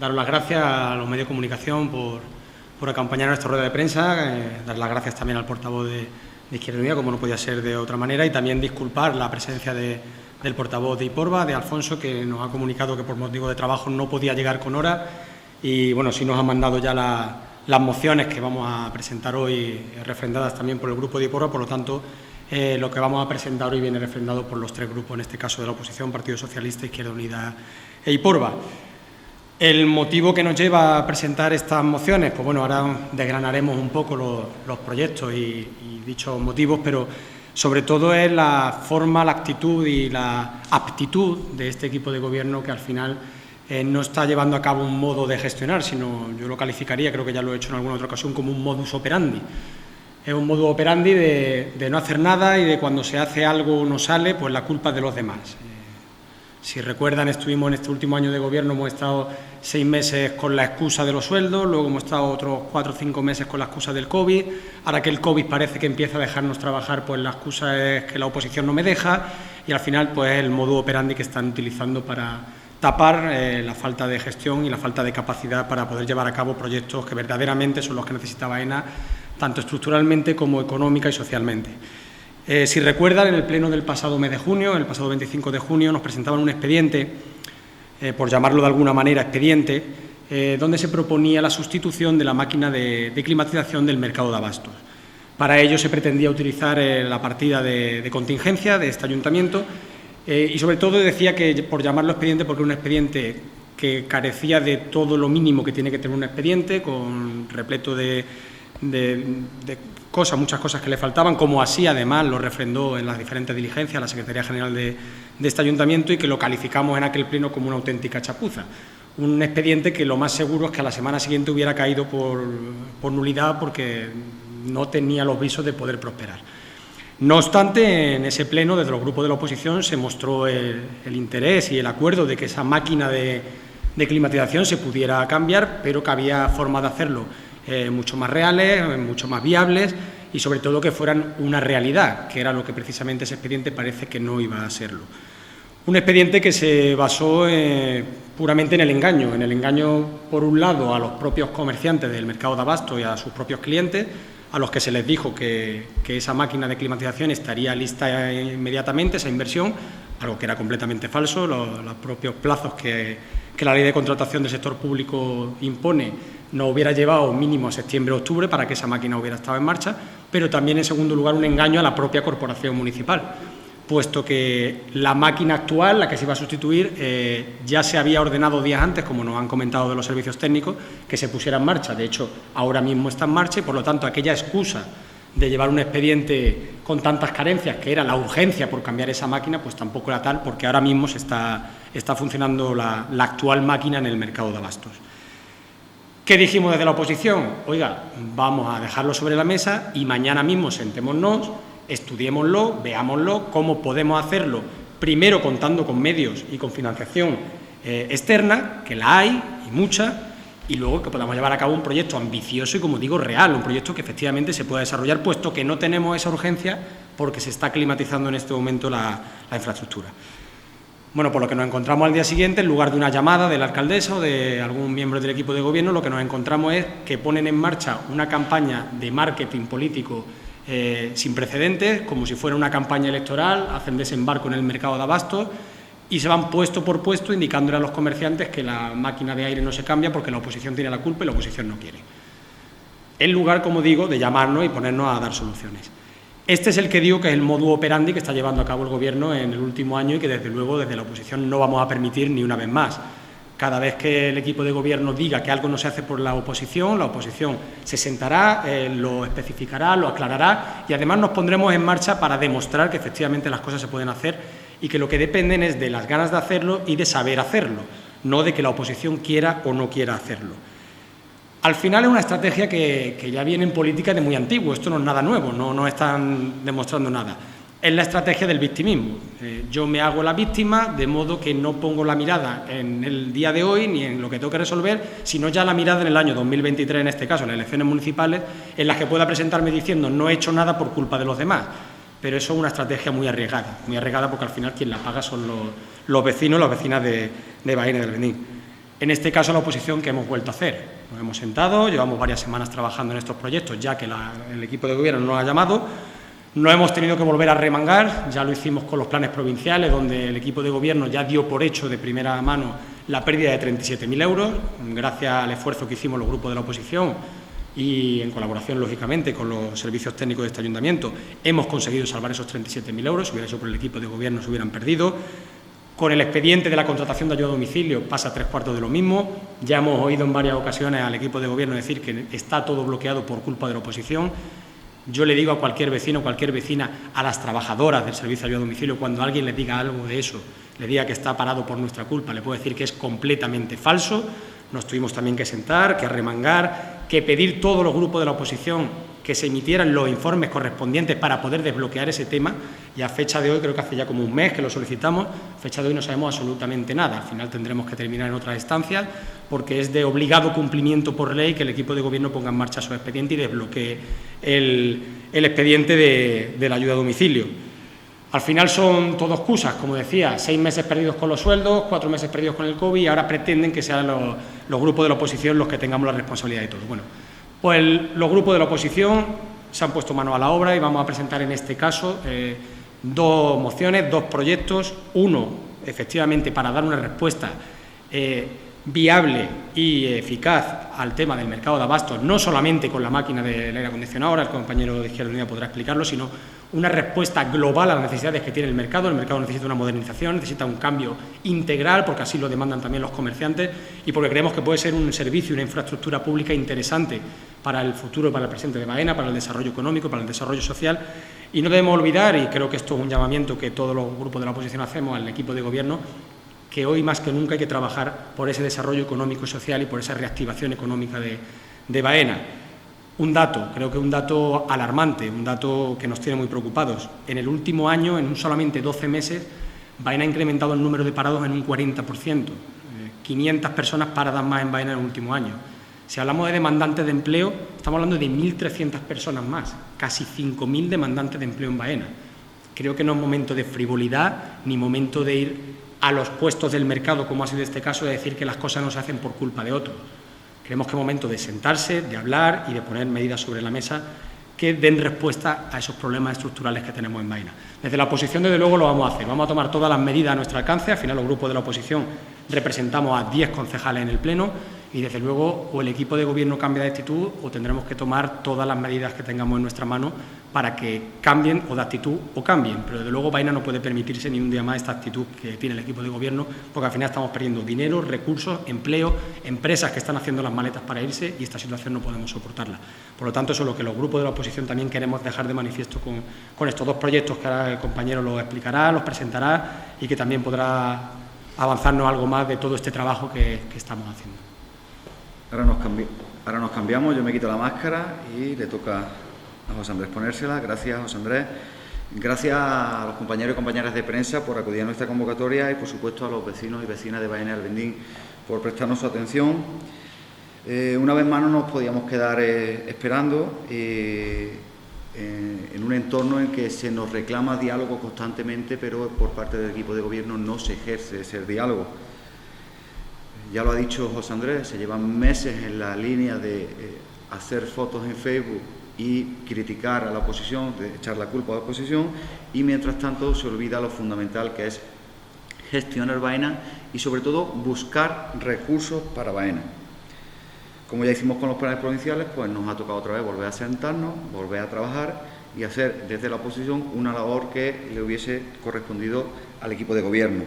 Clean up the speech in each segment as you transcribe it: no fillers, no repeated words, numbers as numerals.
daros las gracias a los medios de comunicación por acompañar nuestra rueda de prensa, dar las gracias también al portavoz de Izquierda Unida, como no podía ser de otra manera, y también disculpar la presencia del portavoz de Iporba, de Alfonso, que nos ha comunicado que por motivo de trabajo no podía llegar con hora y, bueno, sí nos han mandado ya las mociones que vamos a presentar hoy, refrendadas también por el grupo de Iporba, por lo tanto, lo que vamos a presentar hoy viene refrendado por los tres grupos, en este caso de la oposición, Partido Socialista, Izquierda Unida e Iporba. El motivo que nos lleva a presentar estas mociones, pues bueno, ahora desgranaremos un poco los proyectos y dichos motivos, pero sobre todo es la forma, la actitud y la aptitud de este equipo de gobierno que al final no está llevando a cabo un modo de gestionar, sino yo lo calificaría, creo que ya lo he hecho en alguna otra ocasión, como un modus operandi. Es un modus operandi de no hacer nada y de cuando se hace algo no sale, pues la culpa es de los demás. Si recuerdan, estuvimos en este último año de gobierno, hemos estado 6 meses con la excusa de los sueldos, luego hemos estado otros 4 o 5 meses con la excusa del COVID, ahora que el COVID parece que empieza a dejarnos trabajar, pues la excusa es que la oposición no me deja y al final pues es el modus operandi que están utilizando para tapar la falta de gestión y la falta de capacidad para poder llevar a cabo proyectos que verdaderamente son los que necesitaba AENA, tanto estructuralmente como económica y socialmente. Si recuerdan, en el pleno del pasado mes de junio, el pasado 25 de junio, nos presentaban un expediente, por llamarlo de alguna manera expediente, donde se proponía la sustitución de la máquina de climatización del mercado de abastos. Para ello se pretendía utilizar la partida de contingencia de este ayuntamiento y sobre todo decía que, por llamarlo expediente, porque era un expediente que carecía de todo lo mínimo que tiene que tener un expediente, con repleto de cosas, muchas cosas que le faltaban, como así además lo refrendó en las diferentes diligencias la Secretaría General de este Ayuntamiento y que lo calificamos en aquel pleno como una auténtica chapuza. Un expediente que lo más seguro es que a la semana siguiente hubiera caído por nulidad porque no tenía los visos de poder prosperar. No obstante, en ese pleno, desde los grupos de la oposición, se mostró el interés y el acuerdo de que esa máquina de climatización se pudiera cambiar, pero que había formas de hacerlo mucho más reales, mucho más viables y sobre todo que fueran una realidad, que era lo que precisamente ese expediente parece que no iba a serlo. Un expediente que se basó puramente en el engaño por un lado a los propios comerciantes del mercado de abasto y a sus propios clientes, a los que se les dijo que esa máquina de climatización estaría lista inmediatamente, esa inversión, algo que era completamente falso. Los propios plazos que la ley de contratación del sector público impone nos hubiera llevado mínimo a septiembre o octubre para que esa máquina hubiera estado en marcha, pero también, en segundo lugar, un engaño a la propia corporación municipal, puesto que la máquina actual, la que se iba a sustituir, ya se había ordenado días antes, como nos han comentado de los servicios técnicos, que se pusiera en marcha. De hecho, ahora mismo está en marcha y, por lo tanto, aquella excusa de llevar un expediente con tantas carencias, que era la urgencia por cambiar esa máquina, pues tampoco era tal, porque ahora mismo está funcionando la actual máquina en el mercado de abastos. ¿Qué dijimos desde la oposición? Oiga, vamos a dejarlo sobre la mesa y mañana mismo sentémonos, estudiémoslo, veámoslo, cómo podemos hacerlo, primero contando con medios y con financiación externa, que la hay y mucha, y luego que podamos llevar a cabo un proyecto ambicioso y, como digo, real, un proyecto que efectivamente se pueda desarrollar, puesto que no tenemos esa urgencia porque se está climatizando en este momento la infraestructura. Bueno, por lo que nos encontramos al día siguiente, en lugar de una llamada de la alcaldesa o de algún miembro del equipo de gobierno, lo que nos encontramos es que ponen en marcha una campaña de marketing político sin precedentes, como si fuera una campaña electoral, hacen desembarco en el mercado de abastos y se van puesto por puesto indicándole a los comerciantes que la máquina de aire no se cambia porque la oposición tiene la culpa y la oposición no quiere. En lugar, como digo, de llamarnos y ponernos a dar soluciones. Este es el que digo que es el modus operandi que está llevando a cabo el Gobierno en el último año y que, desde luego, desde la oposición no vamos a permitir ni una vez más. Cada vez que el equipo de Gobierno diga que algo no se hace por la oposición se sentará, lo especificará, lo aclarará y además nos pondremos en marcha para demostrar que efectivamente las cosas se pueden hacer y que lo que dependen es de las ganas de hacerlo y de saber hacerlo, no de que la oposición quiera o no quiera hacerlo. Al final es una estrategia que ya viene en política de muy antiguo, esto no es nada nuevo, no están demostrando nada. Es la estrategia del victimismo. Yo me hago la víctima, de modo que no pongo la mirada en el día de hoy ni en lo que tengo que resolver, sino ya la mirada en el año 2023, en este caso, en las elecciones municipales, en las que pueda presentarme diciendo no he hecho nada por culpa de los demás. Pero eso es una estrategia muy arriesgada porque al final quien la paga son los vecinos, las vecinas de Baena y del Bendín. En este caso, la oposición, ¿qué hemos vuelto a hacer? Nos hemos sentado, llevamos varias semanas trabajando en estos proyectos, ya que el equipo de gobierno nos ha llamado. No hemos tenido que volver a remangar, ya lo hicimos con los planes provinciales, donde el equipo de gobierno ya dio por hecho de primera mano la pérdida de 37.000 euros, gracias al esfuerzo que hicimos los grupos de la oposición y en colaboración, lógicamente, con los servicios técnicos de este ayuntamiento, hemos conseguido salvar esos 37.000 euros. Si hubiera sido por el equipo de gobierno, se hubieran perdido. Con el expediente de la contratación de ayuda a domicilio pasa 3/4 de lo mismo. Ya hemos oído en varias ocasiones al equipo de gobierno decir que está todo bloqueado por culpa de la oposición. Yo le digo a cualquier vecino, cualquier vecina, a las trabajadoras del servicio de ayuda a domicilio, cuando alguien les diga algo de eso, le diga que está parado por nuestra culpa, le puedo decir que es completamente falso. Nos tuvimos también que sentar, que remangar, que pedir todos los grupos de la oposición que se emitieran los informes correspondientes para poder desbloquear ese tema, y a fecha de hoy, creo que hace ya como un mes que lo solicitamos, a fecha de hoy no sabemos absolutamente nada. Al final tendremos que terminar en otras instancias, porque es de obligado cumplimiento por ley que el equipo de gobierno ponga en marcha su expediente y desbloquee el expediente de la ayuda a domicilio. Al final son todo excusas, como decía, 6 meses perdidos con los sueldos, 4 meses perdidos con el COVID, y ahora pretenden que sean los grupos de la oposición los que tengamos la responsabilidad de todo. Bueno, pues los grupos de la oposición se han puesto mano a la obra y vamos a presentar en este caso 2 mociones, 2 proyectos. Uno, efectivamente, para dar una respuesta viable y eficaz al tema del mercado de abastos, no solamente con la máquina del aire acondicionado, ahora el compañero de Izquierda Unida podrá explicarlo, sino una respuesta global a las necesidades que tiene el mercado. El mercado necesita una modernización, necesita un cambio integral, porque así lo demandan también los comerciantes y porque creemos que puede ser un servicio y una infraestructura pública interesante para el futuro y para el presente de Baena, para el desarrollo económico, para el desarrollo social. Y no debemos olvidar, y creo que esto es un llamamiento que todos los grupos de la oposición hacemos al equipo de gobierno, que hoy más que nunca hay que trabajar por ese desarrollo económico y social y por esa reactivación económica de Baena. Un dato, creo que un dato alarmante, un dato que nos tiene muy preocupados. En el último año, en solamente 12 meses, Baena ha incrementado el número de parados en un 40%. 500 personas paradas más en Baena en el último año. Si hablamos de demandantes de empleo, estamos hablando de 1.300 personas más, casi 5.000 demandantes de empleo en Baena. Creo que no es momento de frivolidad ni momento de ir a los puestos del mercado, como ha sido este caso, de decir que las cosas no se hacen por culpa de otros. Creemos que es momento de sentarse, de hablar y de poner medidas sobre la mesa que den respuesta a esos problemas estructurales que tenemos en Baena. Desde la oposición, desde luego, lo vamos a hacer. Vamos a tomar todas las medidas a nuestro alcance. Al final, los grupos de la oposición representamos a 10 concejales en el Pleno y, desde luego, o el equipo de gobierno cambia de actitud o tendremos que tomar todas las medidas que tengamos en nuestra mano para que cambien o de actitud o cambien. Pero, desde luego, Baena no puede permitirse ni un día más esta actitud que tiene el equipo de gobierno, porque al final estamos perdiendo dinero, recursos, empleo, empresas que están haciendo las maletas para irse, y esta situación no podemos soportarla. Por lo tanto, eso es lo que los grupos de la oposición también queremos dejar de manifiesto con estos 2 proyectos que ahora el compañero los explicará, los presentará y que también podrá avanzarnos algo más de todo este trabajo que estamos haciendo. Ahora nos cambiamos, yo me quito la máscara y le toca a José Andrés ponérsela. Gracias, José Andrés. Gracias a los compañeros y compañeras de prensa por acudir a nuestra convocatoria y, por supuesto, a los vecinos y vecinas de Baena y Albendín por prestarnos su atención. Una vez más no nos podíamos quedar esperando en un entorno en que se nos reclama diálogo constantemente, pero por parte del equipo de gobierno no se ejerce ese diálogo. Ya lo ha dicho José Andrés, se llevan meses en la línea de hacer fotos en Facebook y criticar a la oposición, de echar la culpa a la oposición, y mientras tanto se olvida lo fundamental, que es gestionar Baena y, sobre todo, buscar recursos para Baena. Como ya hicimos con los planes provinciales, pues nos ha tocado otra vez volver a sentarnos, volver a trabajar y hacer desde la oposición una labor que le hubiese correspondido al equipo de gobierno.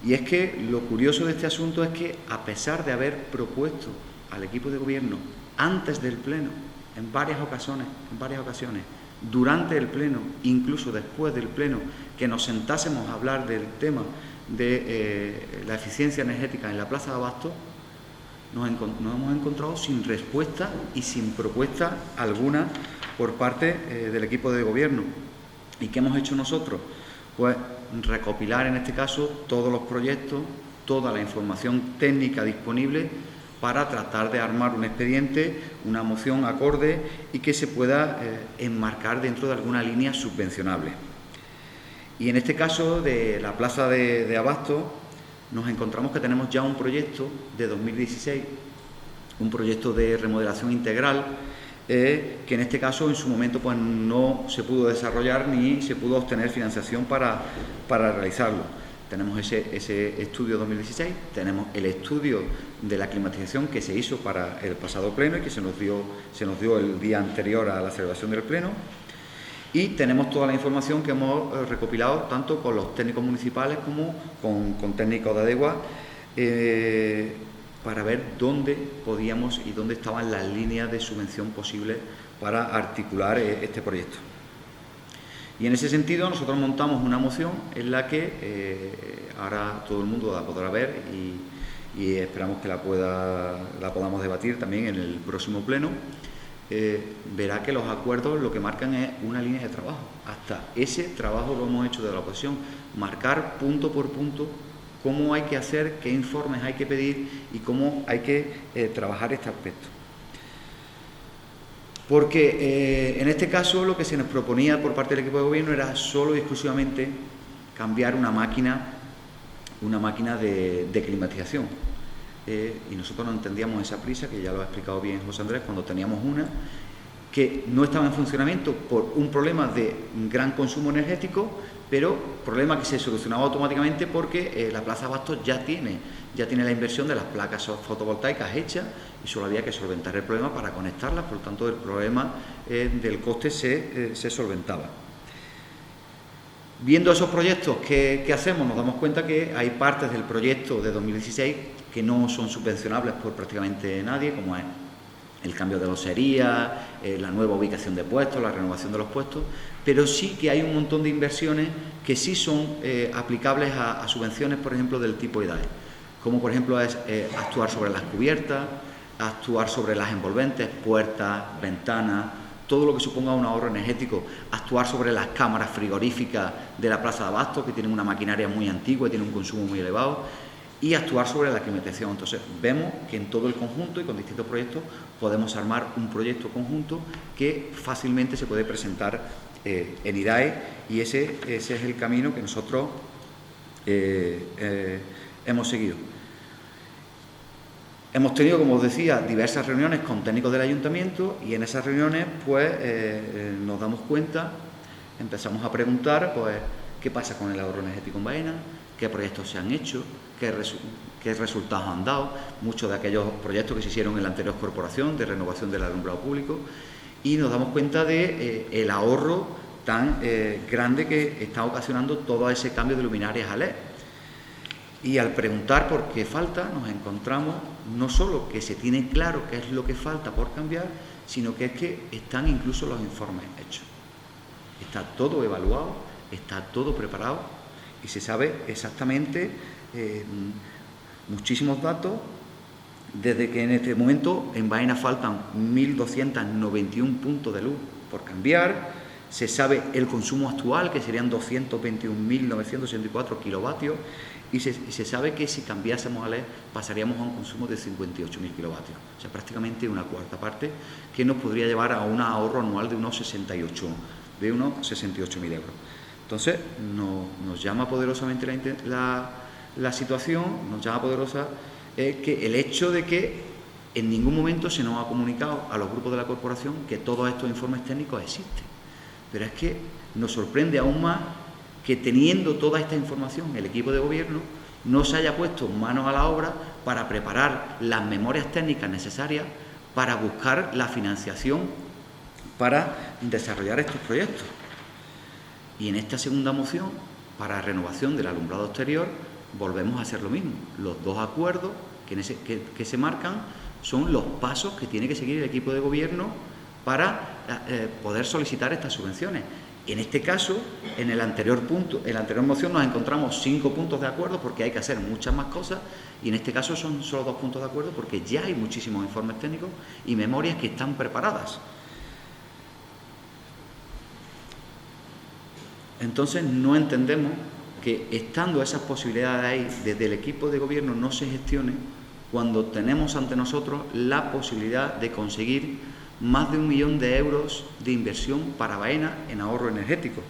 Y es que lo curioso de este asunto es que, a pesar de haber propuesto al equipo de gobierno antes del Pleno, en varias ocasiones, durante el Pleno, incluso después del Pleno, que nos sentásemos a hablar del tema de la eficiencia energética en la Plaza de Abastos, nos hemos encontrado sin respuesta y sin propuesta alguna por parte del equipo de gobierno. ¿Y qué hemos hecho nosotros? Pues recopilar, en este caso, todos los proyectos, toda la información técnica disponible para tratar de armar un expediente, una moción acorde y que se pueda enmarcar dentro de alguna línea subvencionable. Y en este caso de la Plaza de Abastos, nos encontramos que tenemos ya un proyecto de 2016, un proyecto de remodelación integral, que en este caso en su momento pues no se pudo desarrollar ni se pudo obtener financiación para realizarlo. Tenemos ese estudio 2016, tenemos el estudio de la climatización que se hizo para el pasado pleno y que se nos dio el día anterior a la celebración del pleno, y tenemos toda la información que hemos recopilado tanto con los técnicos municipales como con técnicos de ADEGUA, para ver dónde podíamos y dónde estaban las líneas de subvención posibles para articular este proyecto. Y en ese sentido nosotros montamos una moción en la que ahora todo el mundo la podrá ver y esperamos que la podamos debatir también en el próximo pleno. Verá que los acuerdos lo que marcan es una línea de trabajo. Hasta ese trabajo lo hemos hecho de la oposición, marcar punto por punto cómo hay que hacer, qué informes hay que pedir y cómo hay que trabajar este aspecto. Porque en este caso lo que se nos proponía por parte del equipo de gobierno era solo y exclusivamente cambiar una máquina de climatización. Y nosotros no entendíamos esa prisa, que ya lo ha explicado bien José Andrés, cuando teníamos una que no estaba en funcionamiento por un problema de gran consumo energético, pero problema que se solucionaba automáticamente porque la Plaza Bastos ya tiene la inversión de las placas fotovoltaicas hechas y solo había que solventar el problema para conectarlas, por lo tanto el problema del coste se solventaba. Viendo esos proyectos que hacemos, nos damos cuenta que hay partes del proyecto de 2016 que no son subvencionables por prácticamente nadie, como es el cambio de losería, la nueva ubicación de puestos, la renovación de los puestos, pero sí que hay un montón de inversiones que sí son aplicables a subvenciones, por ejemplo, del tipo IDAE, como por ejemplo es actuar sobre las cubiertas, actuar sobre las envolventes, puertas, ventanas, todo lo que suponga un ahorro energético, actuar sobre las cámaras frigoríficas de la Plaza de Abastos, que tienen una maquinaria muy antigua y tienen un consumo muy elevado, y actuar sobre la climatización. Entonces vemos que en todo el conjunto y con distintos proyectos podemos armar un proyecto conjunto que fácilmente se puede presentar en IDAE, y ese es el camino que nosotros hemos seguido. Hemos tenido, como os decía, diversas reuniones con técnicos del ayuntamiento, y en esas reuniones pues nos damos cuenta, empezamos a preguntar pues qué pasa con el ahorro energético en Baena, qué proyectos se han hecho, qué resultados han dado, muchos de aquellos proyectos que se hicieron en la anterior corporación de renovación del alumbrado público, y nos damos cuenta de el ahorro tan grande que está ocasionando todo ese cambio de luminarias a LED. Y al preguntar por qué falta, nos encontramos no solo que se tiene claro qué es lo que falta por cambiar, sino que es que están incluso los informes hechos. Está todo evaluado, está todo preparado y se sabe exactamente muchísimos datos, desde que en este momento en Baena faltan 1.291 puntos de luz por cambiar, se sabe el consumo actual, que serían 221.964 kilovatios, y se sabe que si cambiásemos a LED pasaríamos a un consumo de 58.000 kilovatios, o sea, prácticamente una cuarta parte, que nos podría llevar a un ahorro anual de unos 68.000 euros. Entonces, nos llama poderosamente la situación, nos llama poderosa que el hecho de que en ningún momento se nos ha comunicado a los grupos de la corporación que todos estos informes técnicos existen. Pero es que nos sorprende aún más que, teniendo toda esta información, el equipo de gobierno no se haya puesto manos a la obra para preparar las memorias técnicas necesarias para buscar la financiación para desarrollar estos proyectos. Y en esta segunda moción, para renovación del alumbrado exterior, volvemos a hacer lo mismo. Los dos acuerdos que se marcan son los pasos que tiene que seguir el equipo de gobierno para poder solicitar estas subvenciones. En este caso, en la anterior moción nos encontramos 5 puntos de acuerdo, porque hay que hacer muchas más cosas, y en este caso son solo 2 puntos de acuerdo porque ya hay muchísimos informes técnicos y memorias que están preparadas. Entonces no entendemos que, estando esas posibilidades ahí, desde el equipo de gobierno no se gestione cuando tenemos ante nosotros la posibilidad de conseguir más de 1 millón de euros de inversión para Baena en ahorro energético.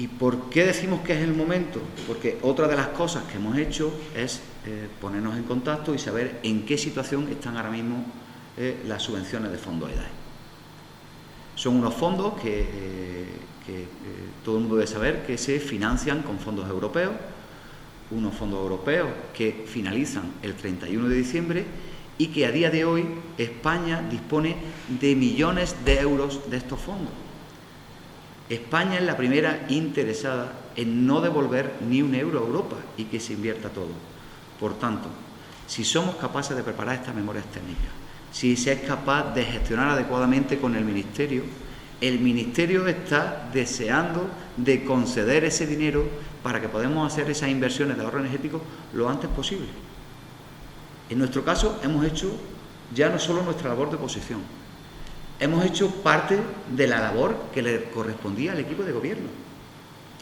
¿Y por qué decimos que es el momento? Porque otra de las cosas que hemos hecho es ponernos en contacto y saber en qué situación están ahora mismo las subvenciones de fondos EDAE. Son unos fondos que todo el mundo debe saber que se financian con fondos europeos, unos fondos europeos que finalizan el 31 de diciembre y que a día de hoy España dispone de millones de euros de estos fondos. España es la primera interesada en no devolver ni un euro a Europa y que se invierta todo. Por tanto, si somos capaces de preparar estas memorias técnicas, si se es capaz de gestionar adecuadamente con el Ministerio está deseando de conceder ese dinero para que podamos hacer esas inversiones de ahorro energético lo antes posible. En nuestro caso hemos hecho ya no solo nuestra labor de oposición, hemos hecho parte de la labor que le correspondía al equipo de gobierno,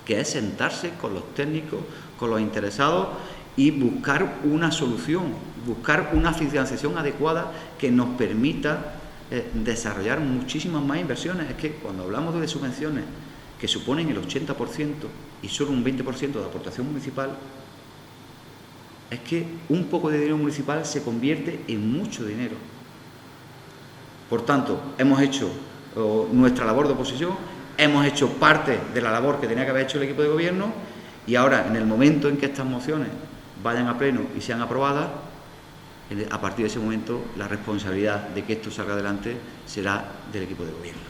que es sentarse con los técnicos, con los interesados y buscar una solución, buscar una financiación adecuada que nos permita desarrollar muchísimas más inversiones. Es que cuando hablamos de subvenciones que suponen el 80% y solo un 20% de aportación municipal, es que un poco de dinero municipal se convierte en mucho dinero. Por tanto, hemos hecho nuestra labor de oposición, hemos hecho parte de la labor que tenía que haber hecho el equipo de gobierno y ahora, en el momento en que estas mociones vayan a pleno y sean aprobadas, a partir de ese momento la responsabilidad de que esto salga adelante será del equipo de gobierno.